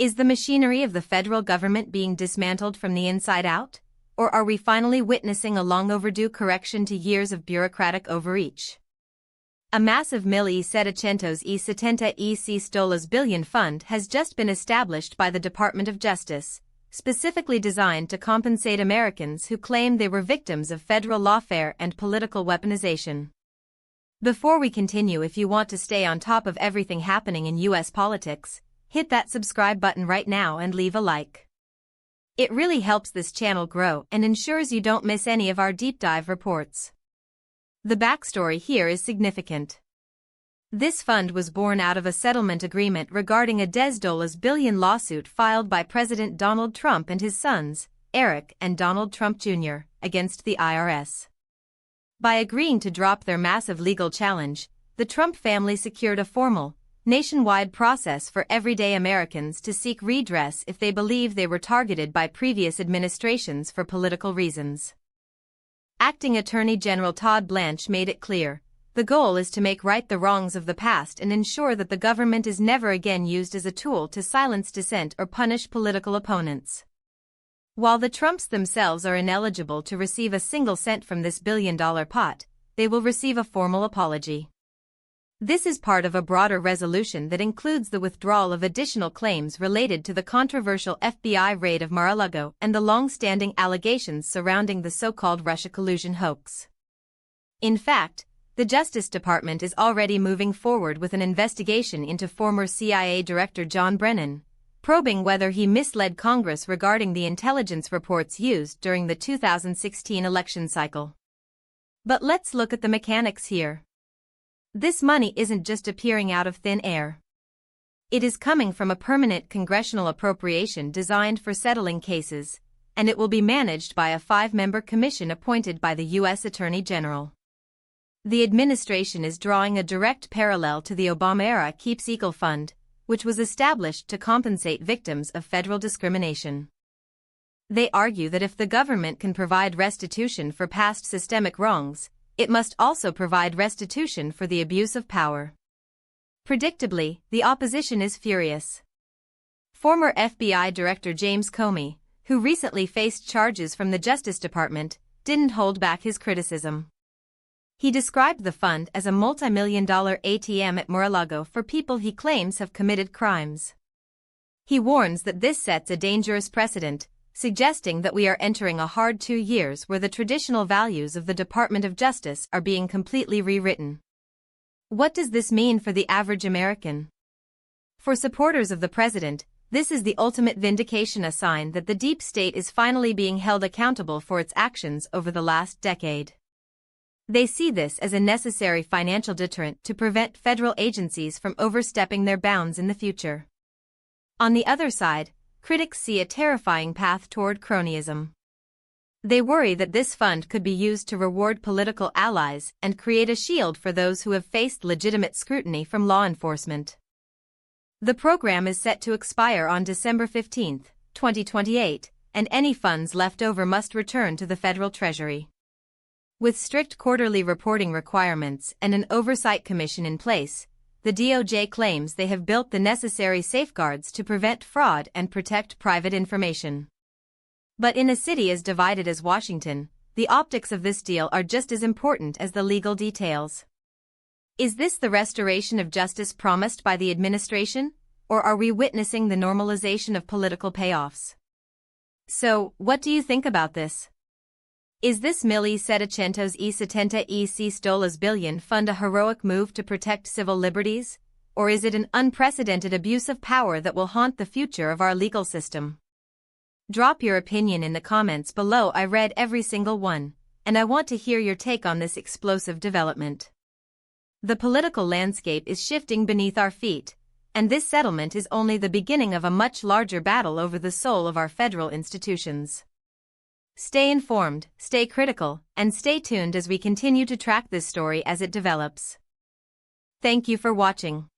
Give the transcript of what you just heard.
Is the machinery of the federal government being dismantled from the inside out? Or are we finally witnessing a long overdue correction to years of bureaucratic overreach? A massive $1.776 billion fund has just been established by the Department of Justice, specifically designed to compensate Americans who claim they were victims of federal lawfare and political weaponization. Before we continue, if you want to stay on top of everything happening in U.S. politics, hit that subscribe button right now and leave a like. It really helps this channel grow and ensures you don't miss any of our deep dive reports. The backstory here is significant. This fund was born out of a settlement agreement regarding a Doj'S billion lawsuit filed by President Donald Trump and his sons, Eric and Donald Trump Jr., against the IRS. By agreeing to drop their massive legal challenge, the Trump family secured a formal, nationwide process for everyday Americans to seek redress if they believe they were targeted by previous administrations for political reasons. Acting Attorney General Todd Blanche made it clear, the goal is to make right the wrongs of the past and ensure that the government is never again used as a tool to silence dissent or punish political opponents. While the Trumps themselves are ineligible to receive a single cent from this billion-dollar pot, they will receive a formal apology. This is part of a broader resolution that includes the withdrawal of additional claims related to the controversial FBI raid of Mar-a-Lago and the long-standing allegations surrounding the so-called Russia collusion hoax. In fact, the Justice Department is already moving forward with an investigation into former CIA Director John Brennan, probing whether he misled Congress regarding the intelligence reports used during the 2016 election cycle. But let's look at the mechanics here. This money isn't just appearing out of thin air. It is coming from a permanent congressional appropriation designed for settling cases, and it will be managed by a 5-member commission appointed by the U.S. Attorney General. The administration is drawing a direct parallel to the Obama-era Keeps Eagle Fund, which was established to compensate victims of federal discrimination. They argue that if the government can provide restitution for past systemic wrongs, it must also provide restitution for the abuse of power. Predictably, the opposition is furious. Former FBI Director James Comey, who recently faced charges from the Justice Department, didn't hold back his criticism. He described the fund as a multi-million-dollar ATM at Mar-a-Lago for people he claims have committed crimes. He warns that this sets a dangerous precedent, suggesting that we are entering a hard 2 years where the traditional values of the Department of Justice are being completely rewritten. What does this mean for the average American? For supporters of the president, this is the ultimate vindication, a sign that the deep state is finally being held accountable for its actions over the last decade. They see this as a necessary financial deterrent to prevent federal agencies from overstepping their bounds in the future. On the other side, critics see a terrifying path toward cronyism. They worry that this fund could be used to reward political allies and create a shield for those who have faced legitimate scrutiny from law enforcement. The program is set to expire on December 15, 2028, and any funds left over must return to the federal treasury. With strict quarterly reporting requirements and an oversight commission in place, the DOJ claims they have built the necessary safeguards to prevent fraud and protect private information. But in a city as divided as Washington, the optics of this deal are just as important as the legal details. Is this the restoration of justice promised by the administration, or are we witnessing the normalization of political payoffs? So, what do you think about this? Is this $1.776B billion fund a heroic move to protect civil liberties, or is it an unprecedented abuse of power that will haunt the future of our legal system? Drop your opinion in the comments below. I read every single one, and I want to hear your take on this explosive development. The political landscape is shifting beneath our feet, and this settlement is only the beginning of a much larger battle over the soul of our federal institutions. Stay informed, stay critical, and stay tuned as we continue to track this story as it develops. Thank you for watching.